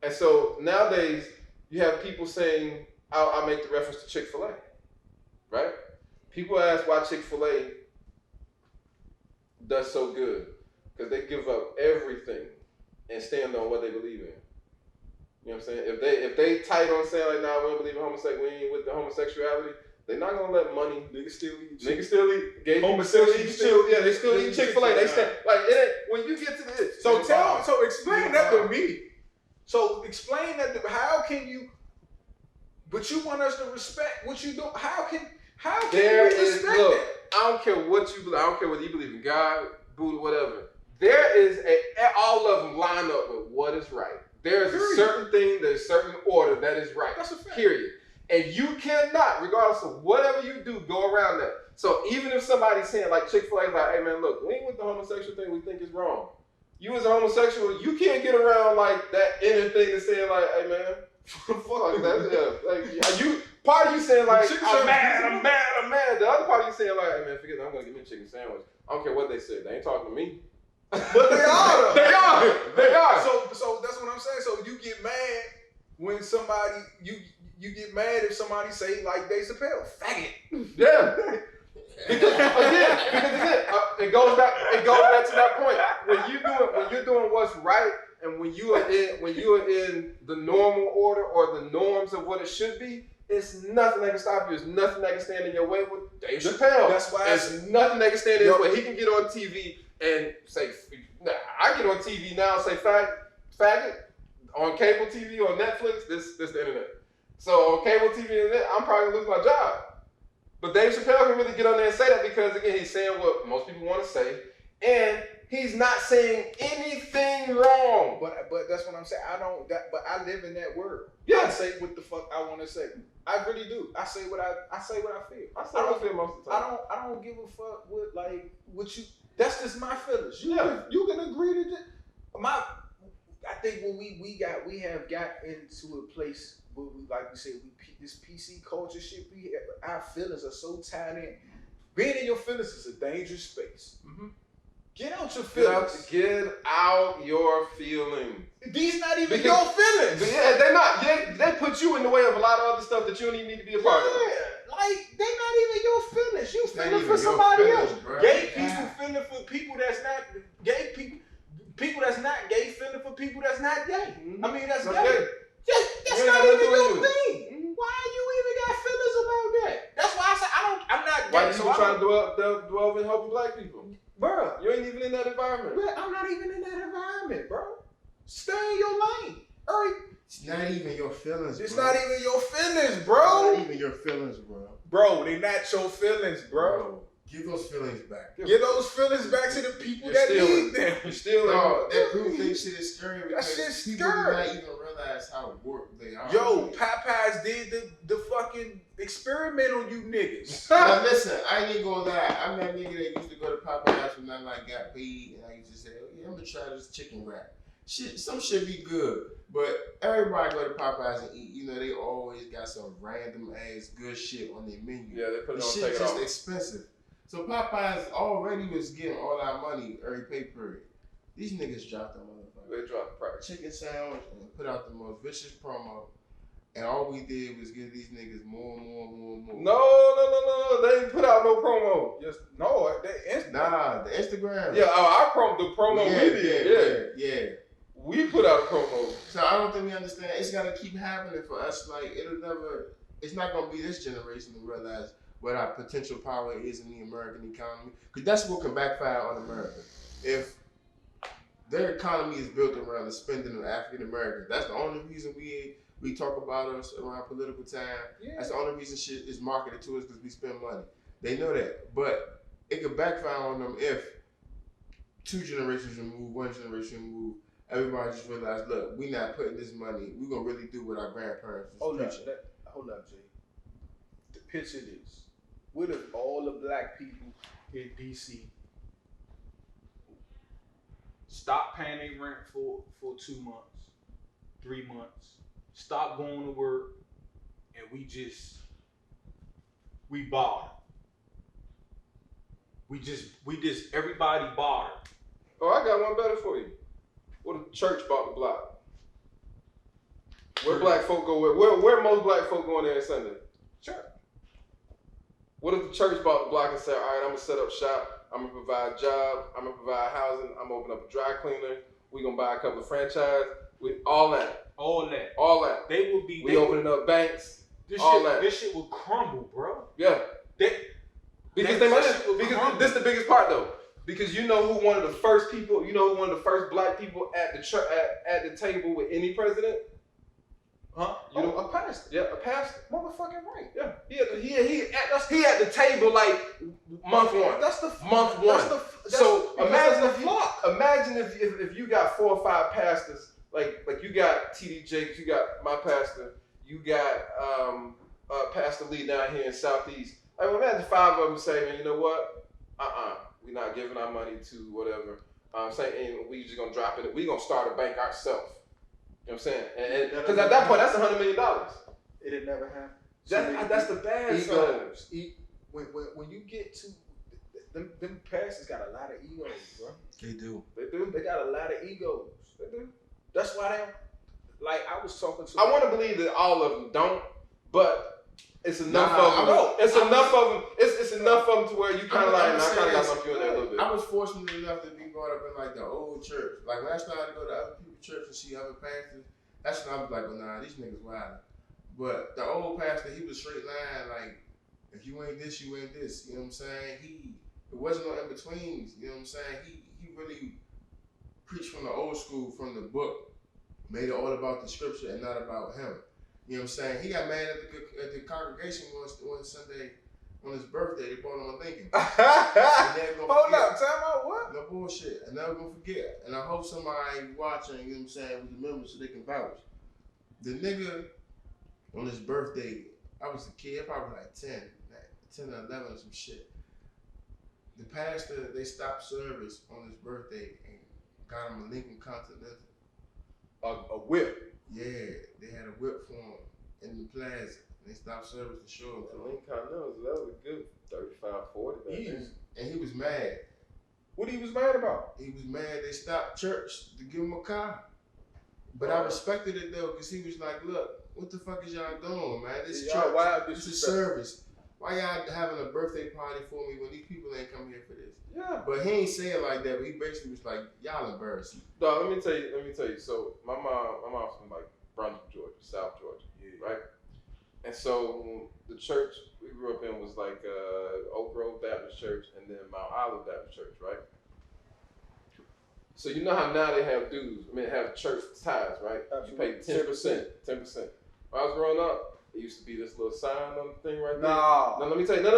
And so nowadays, you have people saying, I'll make the reference to Chick-fil-A, right? People ask why Chick-fil-A does so good. Because they give up everything and stand on what they believe in. You know what I'm saying? If they tight on saying like, nah, we don't believe in homosexuality, we ain't with the homosexuality, they're not gonna let money. Niggas still eat. Gay people still eat. Yeah, they still eat Chick-fil-A. They stand like it ain't, when you get to this. So explain that to me. So explain that to how can you? But you want us to respect what you do. How can we respect that? I don't care what you believe. I don't care whether you believe in God, Buddha, whatever. There is all of them line up with what is right. There is a certain thing, there's a certain order that is right. That's a fact. Period. And you cannot, regardless of whatever you do, go around that. So even if somebody's saying, like Chick-fil-A, like, hey man, look, we ain't with the homosexual thing, we think it's wrong. You as a homosexual, you can't get around like that inner thing to saying like, hey man, fuck that. Yeah. Like, part of you saying like, I'm mad. The other part of you saying like, hey man, forget that, I'm gonna get me a chicken sandwich. I don't care what they said, they ain't talking to me. But they are. They are. So that's what I'm saying. So you get mad when somebody you get mad if somebody say like Dave Chappelle, faggot. Yeah. Because again, it goes back to that point. When you're doing what's right, and when you are in the normal order or the norms of what it should be, it's nothing that can stop you. It's nothing that can stand in your way with Dave Chappelle. That's why it's nothing that can stand in his way. He can get on TV and say, I get on TV now and say faggot on cable TV on Netflix. This the internet. So on cable TV and internet, I'm probably gonna lose my job. But Dave Chappelle can really get on there and say that because, again, he's saying what most people want to say. And he's not saying anything wrong. But that's what I'm saying. But I live in that world. Yeah. I say what the fuck I want to say. I really do. I say what I feel. I say what I feel most of the time. I don't give a fuck what you. That's just my feelings. You can agree to that. I think when we have got into a place where we, like we said, this PC culture shit. Our feelings are so tied in. Being in your feelings is a dangerous space. Mm-hmm. Get out your feelings. Get out your feelings. These not even your feelings. Yeah, they're not. They put you in the way of a lot of other stuff that you don't even need to be a part of. Like, they not even your feelings. You feeling for somebody else. Bro. Gay people feeling for people that's not gay. People that's not gay feeling for people that's not gay. Mm-hmm. I mean, that's gay. That's not even your thing. Mm-hmm. Why you even got feelings about that? That's why I say I'm not gay. Why you trying to dwell in helping black people? Bro, you ain't even in that environment. Bro, I'm not even in that environment, bro. Stay in your lane. Hurry. It's not even your feelings, It's bro. not even your feelings, bro. It's not even your feelings, bro. Bro, they not your feelings, bro. Give those feelings back. Give those feelings back to the people that need them. You're stealing. No, that proof that shit is scary That because shit's people do scary. not even realize how warped they are. Yo, Popeyes did the fucking experiment on you niggas. Now listen, I ain't gonna lie. I'm that nigga that used to go to Popeyes when I got paid, and I used to say, "Oh yeah, I'm gonna try this chicken wrap. Some shit be good." But everybody go to Popeyes and eat. You know, they always got some random ass good shit on their menu. Yeah, they put it the on shit take it just off. expensive. So Popeyes already was getting all our money every pay period. These niggas dropped the motherfucker. They dropped the price. Chicken sandwich and put out the most vicious promo. And all we did was give these niggas more and more and more and more. No. They didn't put out no promo. Nah, the Instagram. Yeah, the promo we did. Yeah. We put out a promo. So I don't think we understand. It's gotta keep happening for us. Like it's not gonna be this generation to realize what our potential power is in the American economy. Because that's what can backfire on America. If their economy is built around the spending of African Americans, that's the only reason we talk about us around political time. Yeah. That's the only reason shit is marketed to us because we spend money. They know that. But it could backfire on them if 2 generations remove, 1 generation remove, everybody just realize, look, we not putting this money, we're going to really do what our grandparents was preaching. Hold up, Jay. The picture is, what if all the black people in D.C. stop paying their rent for 2 months, 3 months, stop going to work, and we barter. We just everybody barter. Oh, I got one better for you. What if the church bought the block? Where black folk go? Where most black folk go in there on Sunday? Church. What if the church bought the block and said, all right, I'm gonna set up shop, I'm gonna provide job, I'm gonna provide housing, I'm gonna open up a dry cleaner, we're gonna buy a couple of franchise, with all that. They will be. We opening up banks. This shit will crumble, bro. Yeah. Because this is the biggest part though. Because you know who one of the first black people at the table with any president? Huh? A pastor. Yeah, a pastor. Motherfucking right. Yeah. He at the table like month 1. That's the month 1. So imagine if you got 4 or 5 pastors, like you got TD Jakes, you got my pastor, you got Pastor Lee down here in Southeast. Like imagine 5 of them say, man, you know what? We're not giving our money to whatever. Saying we just gonna drop it. We gonna start a bank ourselves. You know what I'm saying? Because at that point, that's $100 million. It'd never happen. That's the bad side. When you get to them pastors got a lot of egos, bro. They do. They got a lot of egos. They do. That's why I was talking to. I want to believe that all of them don't, but it's enough of them. It's enough of them. It's enough of them to where you kind of like, I kind of got my few in there a little bit. I was fortunate enough to be brought up in like the old church. Like when I started to go to other people's church and see other pastors, that's when I was like, well, nah, these niggas wild. But the old pastor, he was straight line, like, if you ain't this, you ain't this. You know what I'm saying? It wasn't no in-betweens. You know what I'm saying? He really preached from the old school, from the book, made it all about the scripture and not about him. You know what I'm saying? He got mad at the congregation one Sunday on his birthday. They bought him a Lincoln. Hold up, time out, what? No bullshit. I'm never gonna forget. And I hope somebody watching, you know what I'm saying, was a member so they can vouch. The nigga on his birthday, I was a kid, probably like 10 or 11 or some shit. The pastor, they stopped service on his birthday and got him a Lincoln Continental. A whip. Yeah, they had a whip for him in the plaza. They stopped service to show him. The Lincoln Continental, that was a good 35, 40 back then. And he was mad. What he was mad about? He was mad they stopped church to give him a car. But I respected it though, because he was like, look, what the fuck is y'all doing, man? This is church. This is service. Why y'all having a birthday party for me when these people ain't come here for this? Yeah. But he ain't say it like that, but he basically was like, y'all embarrassing. Dog, let me tell you. So my mom's from like Brunswick, Georgia, South Georgia, right? And so the church we grew up in was like Oak Grove Baptist Church and then Mount Olive Baptist Church, right? So you know how now they have dues, have church tithes, right? Absolutely. You pay 10%. When I was growing up, it used to be this little sign on the thing right there. No, let me tell you. No.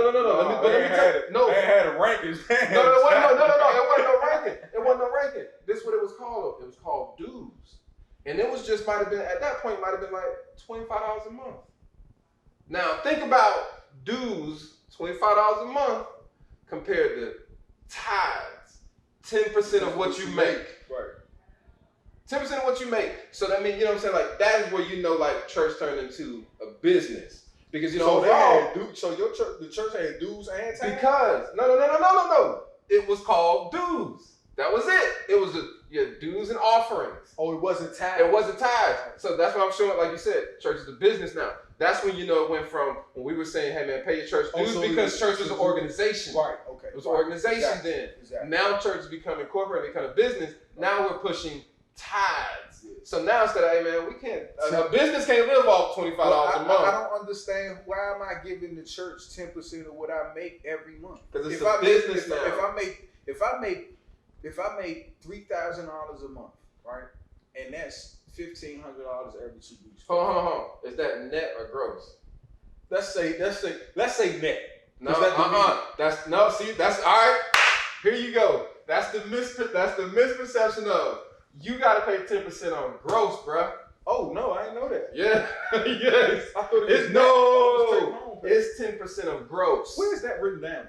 They had a ranking. No, it wasn't no ranking. It wasn't no ranking. This is what it was called. It was called dues. And it was just, at that point, might have been like $25 a month. Now, think about dues, $25 a month, compared to tithes, 10% of what you make. Right. 10% of what you make. So that means, you know what I'm saying? Like, that is where you know, like, church turned into a business. Because, you know, the church had dues and tithes? Because, no. It was called dues. That was it. It was dues and offerings. Oh, it wasn't tithes? It wasn't tithes. So that's what I'm showing, like you said, church is a business now. That's when, you know, it went from, when we were saying, hey man, pay your church dues, because church was an organization. Right, okay. It was an organization then. Exactly. Now church has become incorporated, become a business. Now we're pushing tithes. So now instead of, hey man, we can't, a business can't live off $25 a month. I don't understand, why am I giving the church 10% of what I make every month? Because it's a business now. If I make $3,000 a month, right, and that's $1,500 every 2 weeks. Hold on. Is that net or gross? Let's say net. No, that's all right. Here you go. That's the misperception of you gotta pay 10% on gross, bruh. Oh no, I didn't know that. Yeah, yes. I thought it was it's 10% of gross. Where is that written down?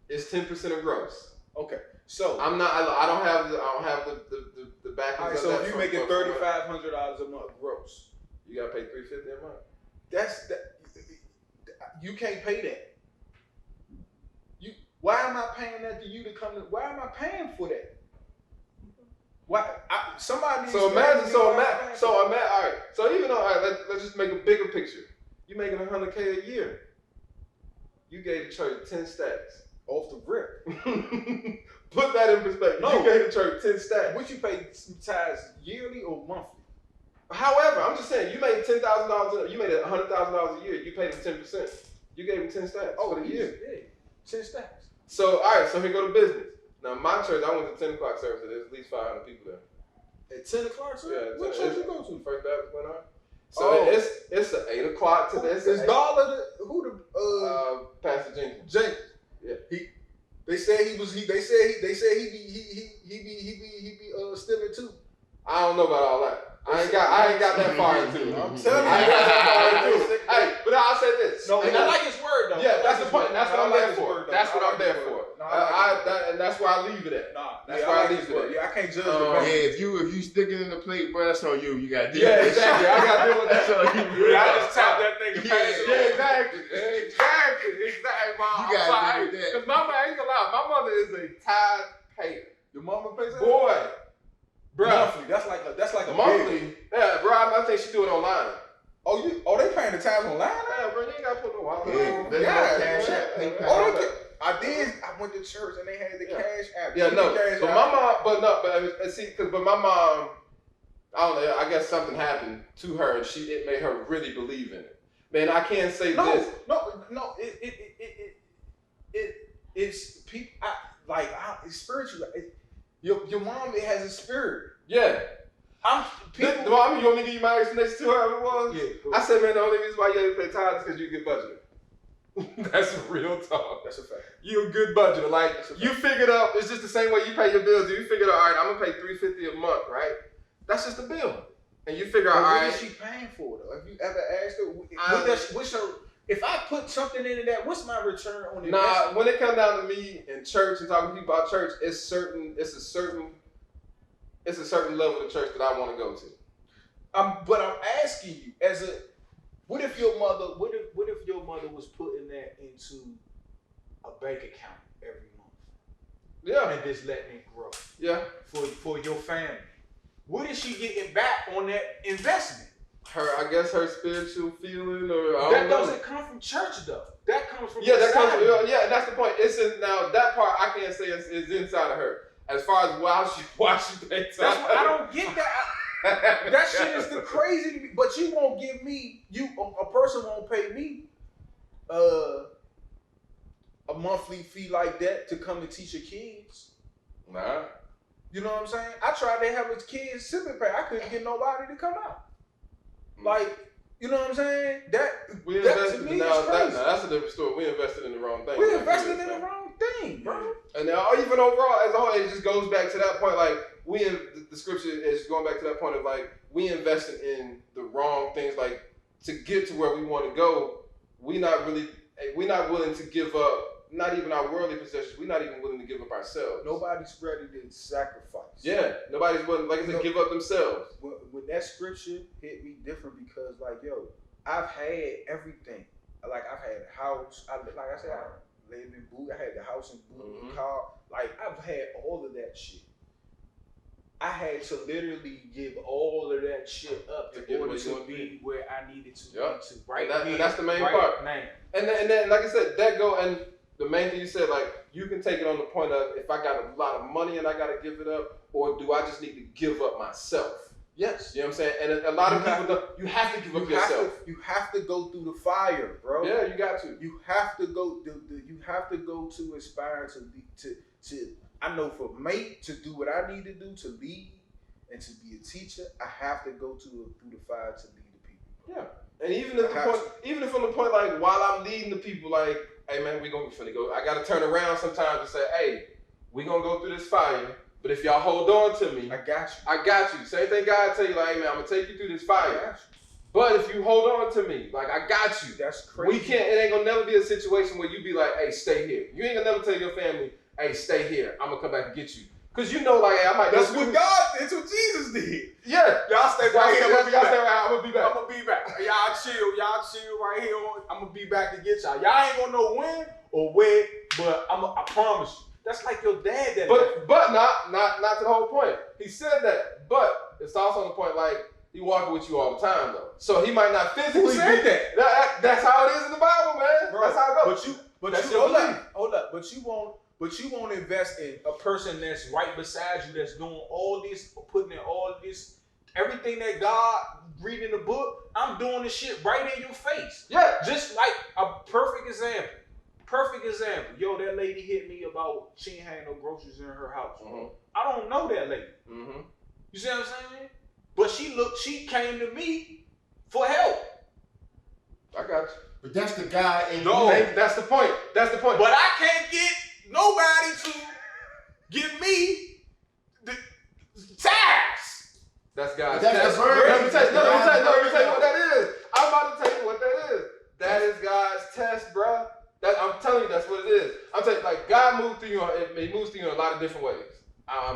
It's 10% of gross. Okay, so I don't have the back. All right, so if you're making $3,500 a month gross, you gotta pay $350 a month. You can't pay that. Why am I paying that to you to come to? Why am I paying for that? Why? Somebody. So imagine. All right. So even though, let's just make a bigger picture. You making $100K a year. You gave the church 10 stacks off the rip. Put that in perspective. No. You gave the church 10 stacks. What you pay tithes yearly or monthly? However, I'm just saying, you made $10,000. You made $100,000 a year. You paid them 10%. You gave them 10 stacks for the year. Yeah, 10 stacks. So, all right, so here go to business. Now, my church, I went to 10 o'clock service. There's at least 500 people there. At 10 o'clock service? Yeah. What church you go to? First Baptist went on. So it's an 8 o'clock to this. Is Dollar Pastor Jenkins? Yeah. They said he be stealing too. I don't know about all that. I ain't got that far into it. I'm telling you. I ain't got that far into it. Hey, but I'll say this. No, and I like his word though. Yeah, that's the point. That's what I'm there for. That's what I'm there for. And that's where I leave it at. That's where I leave it at. Yeah, I can't judge the man. Yeah, if you stick it in the plate, bro, that's on you. You got to deal with it. Yeah, exactly. I got to deal with that. That's on you. I just tap that thing and pass it. Yeah, exactly. You got to deal with that. Because I ain't gonna lie, my mother is a tithe payer. Your mama pays that? Boy. Monthly. That's like a monthly. bill. Yeah, bro. I think she do it online. Oh, they paying the tax online? Yeah, bro. You ain't gotta put no wallet. Yeah, Cash App, PayPal. I went to church and they had the Cash App. Yeah, no. But my mom, but my mom, I don't know. I guess something happened to her, and it made her really believe in it. Man, I can't say this. No. It's people. It's spiritual. Your mom, it has a spirit. Yeah. You want me to give you my explanation to her? It was. Yeah. Cool. I said, man, the only reason why you ain't pay tithes is because you get budgeted. That's real talk. That's a fact. You a good budgeter. Like you figured out. It's just the same way you pay your bills. You figured out, all right, I'm gonna pay $350 a month, right? That's just a bill. And you figure out, all right. What is she paying for though? Have you ever asked her? If I put something into that, what's my return on investment? Nah, when it comes down to me in church and talking to people about church, it's a certain level of church that I want to go to. But I'm asking you, what if your mother was putting that into a bank account every month? Yeah. And just letting it grow. Yeah. For your family. What is she getting back on that investment? I guess her spiritual feeling, or that doesn't come from church though. That comes from that's the point. Now that part I can't say is inside of her. As far as why she pays. That's why I don't get that. That shit is the crazy to me. But you won't give me a person won't pay me a monthly fee like that to come and teach your kids. Nah. You know what I'm saying? I tried to have his kids sipping pay. I couldn't get nobody to come out. Like, you know what I'm saying? That to me is crazy. That's a different story. We invested in the wrong thing. We invested in the wrong thing, bro. And now, even overall, as a whole, it just goes back to that point. Like the scripture is going back to that point of like we invested in the wrong things. Like to get to where we want to go, we're not willing to give up. Not even our worldly possessions. We're not even willing to give up ourselves. Nobody's ready to sacrifice. Yeah, nobody's willing, like I said, give up themselves. When that scripture hit me different because, like, I've had everything. Like, I've had a house. I lived in Boot. I had the house in Boot, car. Like, I've had all of that shit. I had to literally give all of that shit up in order to be where I needed to be to. Right, and that's the main part. Man. And then, like I said, and the main thing you said, like, you can take it on the point of if I got a lot of money and I got to give it up, or do I just need to give up myself? Yes. You know what I'm saying? And a lot of people you have to give up yourself. You have to go through the fire, bro. Yeah, you got to. You have to go. You have to go to aspire to. I know for me to do what I need to do to lead and to be a teacher, I have to go through the fire to lead the people. Yeah, and even if from the point like while I'm leading the people, like, hey man, we finna go. I gotta turn around sometimes and say, hey, we gonna go through this fire. But if y'all hold on to me, I got you. I got you. Same thing God tell you, like, hey man, I'm gonna take you through this fire. But if you hold on to me, like, I got you. That's crazy. It ain't gonna never be a situation where you be like, hey, stay here. You ain't gonna never tell your family, hey, stay here. I'm gonna come back and get you. Cause you know, like, hey, I might. That's what God did. That's what Jesus did. Yeah. Y'all stay right here. Y'all stay right. I'm gonna be back. I'm gonna be back. Y'all chill right here. I'm gonna be back to get y'all. Y'all ain't gonna know when or where, but I promise you. That's like your dad. But not to the whole point. He said that, but it's also on the point like he walking with you all the time though. So he might not physically. Who said that? That's how it is in the Bible, man. Bro, that's how it goes. Hold up. But you won't invest in a person that's right beside you that's doing all this, putting in all this, everything that God read in the book. I'm doing this shit right in your face. Yeah. Just like a perfect example. Yo, that lady hit me about she ain't had no groceries in her house. Mm-hmm. I don't know that lady. Mm-hmm. You see what I'm saying? But she came to me for help. I got you. But that's the guy in that's the point. That's the point. But I can't get nobody to give me the tax. That's God's test. Let me tell you what that is. I'm about to tell you what that is. That is God's test, bro. I'm telling you, that's what it is. I'm telling you, like, God moves through you. He moves through you in a lot of different ways.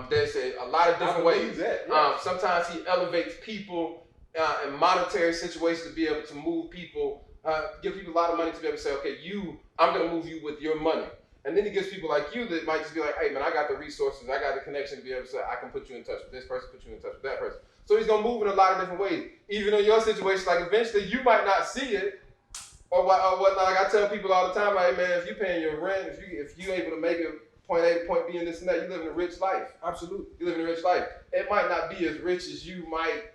They say a lot of different ways. That, yeah. Sometimes He elevates people in monetary situations to be able to move people, give people a lot of money to be able to say, okay, I'm going to move you with your money. And then he gets people like you that might just be like, hey man, I got the resources, I got the connection to be able to say, I can put you in touch with this person, put you in touch with that person. So he's gonna move in a lot of different ways. Even in your situation, like eventually you might not see it or whatnot. Like I tell people all the time, like, hey man, if you paying your rent, if you able to make it point A to point B and this and that, you living a rich life. Absolutely. You living a rich life. It might not be as rich as you might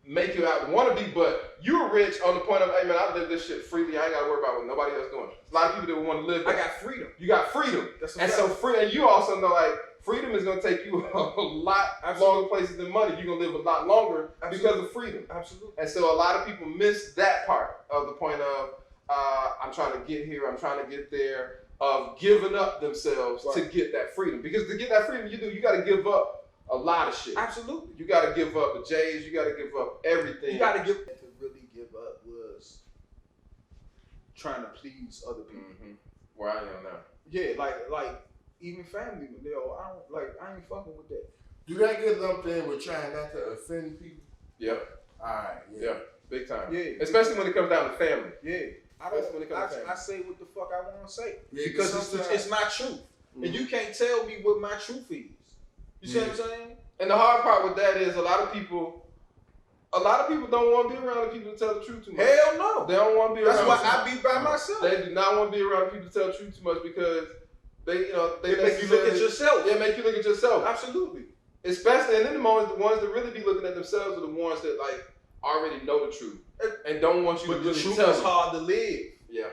make you out want to be, but you're rich on the point of, hey man, I live this shit freely. I ain't gotta worry about what nobody else doing. A lot of people that want to live. I got freedom. You got freedom. That's and so free, and you also know like freedom is gonna take you a lot longer places than money. You're gonna live a lot longer because of freedom. Absolutely. And so a lot of people miss that part of the point of I'm trying to get here, I'm trying to get there, of giving up themselves to get that freedom. Because to get that freedom, you got to give up a lot of shit. Absolutely. You got to give up the J's. You got to give up everything. You got to give. To really give up was trying to please other people. Mm-hmm. Where I am now. Yeah, like even family. I ain't fucking with that. Do that get lumped in with trying not to offend people? Yep. All right. Yeah. Big time. Yeah. Especially when it comes down to family. Yeah. I say what the fuck I want to say because it's my truth, and you can't tell me what my truth is. You see what I'm saying? And the hard part with that is a lot of people don't want to be around the people to tell the truth too much. Hell no. They don't want to be around. That's why I be by myself. They do not want to be around people to tell the truth too much because they make you look at yourself. They make you look at yourself. Absolutely. Especially, and then the ones that really be looking at themselves are the ones that like already know the truth and don't want you to really truth tell is them. hard to live. Yeah.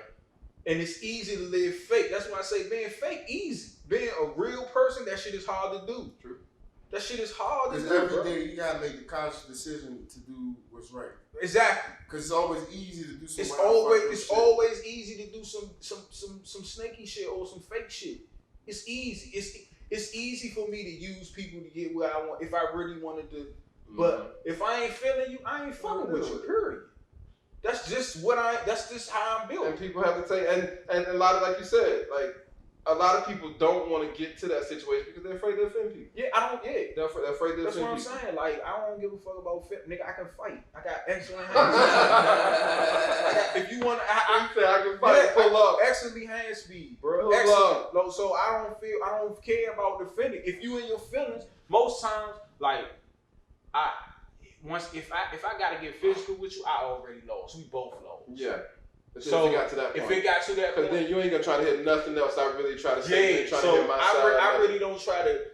And it's easy to live fake. That's why I say being fake easy. Being a real person, that shit is hard to do. True. That shit is hard to do. Because every bro. day you gotta make the conscious decision to do what's right. Exactly. Because it's always easy to do some. It's always easy to do some snaky shit or some fake shit. It's easy. It's easy for me to use people to get where I want if I really wanted to. But if I ain't feeling you, I ain't fucking with you. Period. That's just how I'm built. And people have to take and a lot of, like you said, like a lot of people don't want to get to that situation because they're afraid to offend people. Yeah, they're afraid to offend people. That's what I'm saying. Like, I don't give a fuck about nigga. I can fight. I got excellent hands. If you want, I can fight. Pull up. Excellent hand speed, bro. Pull excellent. Up. So I don't care about defending. If you in your feelings, most times, like if I gotta get physical with you, I already lost. We both lost. Yeah. So if it got to that point. If it got to that point, then you ain't gonna try to hit nothing else. I really try to say, so to hit my side. I really don't try to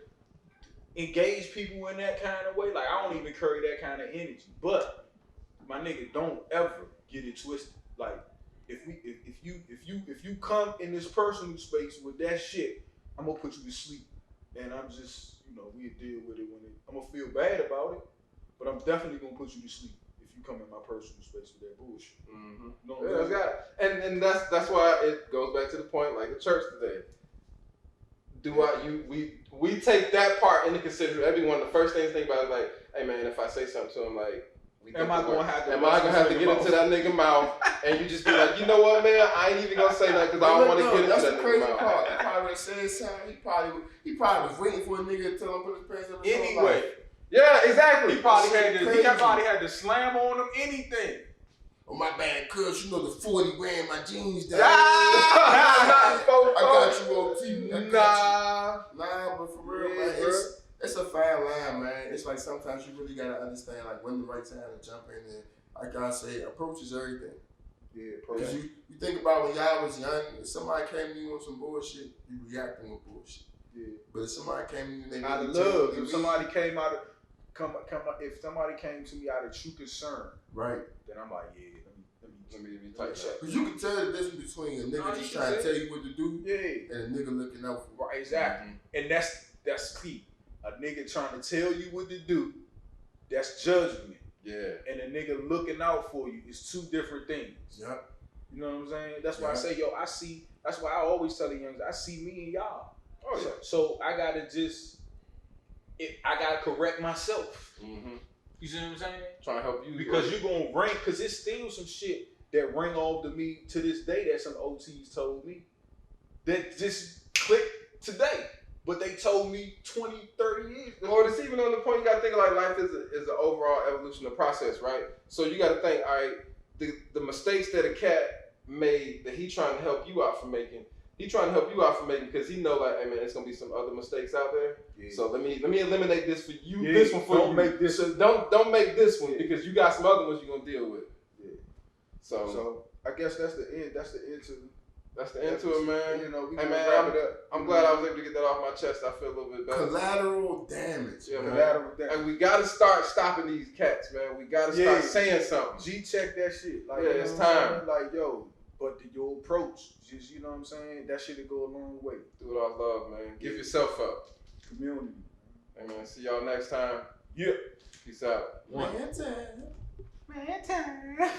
engage people in that kind of way. Like I don't even carry that kind of energy. But my nigga, don't ever get it twisted. Like if you come in this personal space with that shit, I'm gonna put you to sleep, and I'm just we'll deal with it I'm gonna feel bad about it, but I'm definitely gonna put you to sleep. You come in my personal space with that bullshit. Mm-hmm. No, yeah, and that's why it goes back to the point like the church today. We take that part into consideration. That'd be one of the first things to think about is like, hey man, if I say something to him like, am I gonna have to get into that nigga mouth? And you just be like, you know what, man? I ain't even gonna say that because I don't want to get into that nigga mouth. Part. He probably would have said something. He probably was waiting for a nigga to tell him put his pants up. Anyway. Yeah, exactly. He probably had to slam on him anything. Oh my bad, cuz the 40 wearing my jeans down. I got you OT. Nah, but for real, man, it's a fine line, man. It's like sometimes you really gotta understand like when the right time to jump in and like I say, approach is everything. Yeah, because you think about when y'all was young, if somebody came to you on some bullshit, you reacting with bullshit. Yeah. But if somebody came to you and they out of love, if somebody came to me out of true concern, right? Then I'm like, yeah, let me tight shit. Because you can tell the difference between a nigga just trying to tell you what to do, and a nigga looking out for you. Right, exactly. And that's key. A nigga trying to tell you what to do, that's judgment. Yeah. And a nigga looking out for you is two different things. Yep. You know what I'm saying? That's why I say, that's why I always tell the youngsters, I see me and y'all. Oh yeah. So I gotta I gotta correct myself. Mm-hmm. You see what I'm saying? Trying to help you. Because you're gonna ring, because it's still some shit that ring off to me to this day that some OTs told me that just clicked today. But they told me 20, 30 years. Or it's even on the point you gotta think of like life is an overall evolutionary process, right? So you gotta think, all right, the mistakes that a cat made that he trying to help you out from making, he trying to help you out for making because he know like, hey man, there's gonna be some other mistakes out there. Yeah. So let me eliminate this for you. Yeah. This one for don't you. Make this. So don't make this one because you got some other ones you're gonna deal with. Yeah. So I guess that's the end. That's the end to. That's the end to it, man. You know, we hey, man, wrap it up. I'm glad I was able to get that off my chest. I feel a little bit better. Collateral damage. Yeah, man. Collateral damage. And we gotta start stopping these cats, man. We gotta start saying something. Check that shit. Like, yeah, it's time. Like, yo, but your approach, just, you know what I'm saying? That shit'll go a long way. Do what I love, man. Give yourself up. Community. Hey, man. See y'all next time. Yeah. Peace out. Man time. Man time.